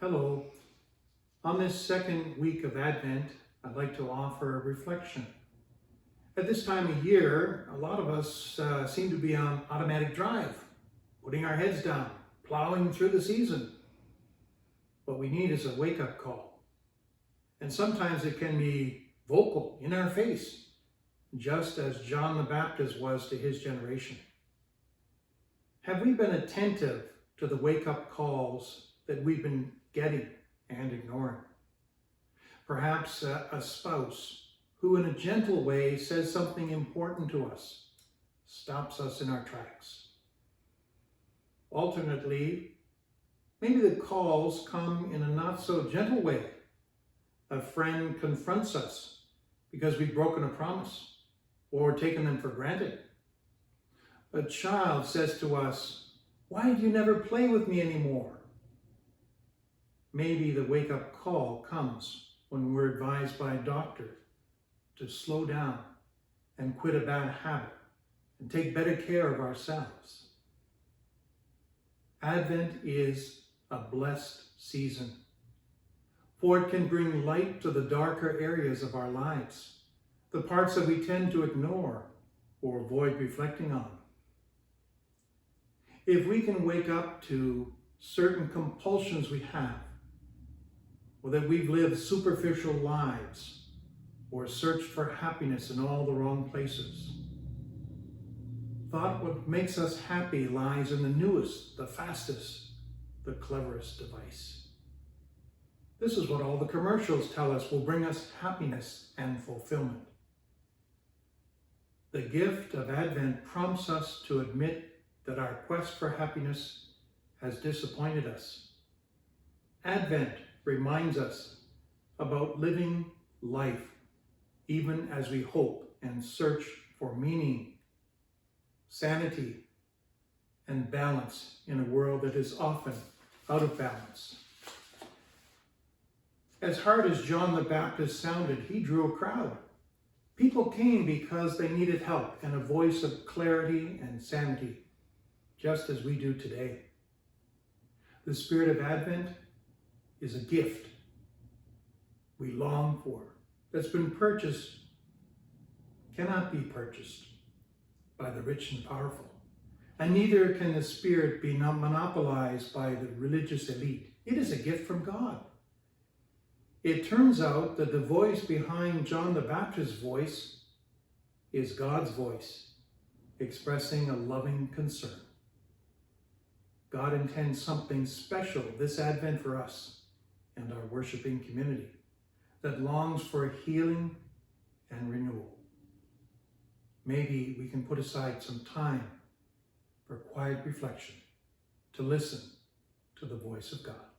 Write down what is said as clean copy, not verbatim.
Hello. On this second week of Advent, I'd like to offer a reflection. At this time of year, a lot of us seem to be on automatic drive, putting our heads down, plowing through the season. What we need is a wake-up call. And sometimes it can be vocal, in our face, just as John the Baptist was to his generation. Have we been attentive to the wake-up calls that we've been getting and ignoring? Perhaps a spouse who in a gentle way says something important to us, stops us in our tracks. Alternately, maybe the calls come in a not so gentle way. A friend confronts us because we've broken a promise or taken them for granted. A child says to us, "Why do you never play with me anymore?" Maybe the wake-up call comes when we're advised by a doctor to slow down and quit a bad habit and take better care of ourselves. Advent is a blessed season, for it can bring light to the darker areas of our lives, the parts that we tend to ignore or avoid reflecting on. If we can wake up to certain compulsions we have, or that we've lived superficial lives, or searched for happiness in all the wrong places, thought what makes us happy lies in the newest, the fastest, the cleverest device. This is what all the commercials tell us will bring us happiness and fulfillment. The gift of Advent prompts us to admit that our quest for happiness has disappointed us. Advent reminds us about living life even as we hope and search for meaning, sanity, and balance in a world that is often out of balance. As hard as John the Baptist sounded, he drew a crowd. People came because they needed help and a voice of clarity and sanity, just as we do today. The spirit of Advent is a gift we long for, that's been purchased, cannot be purchased by the rich and powerful. And neither can the spirit be monopolized by the religious elite. It is a gift from God. It turns out that the voice behind John the Baptist's voice is God's voice, expressing a loving concern. God intends something special this Advent for us and our worshiping community that longs for healing and renewal. Maybe we can put aside some time for quiet reflection to listen to the voice of God.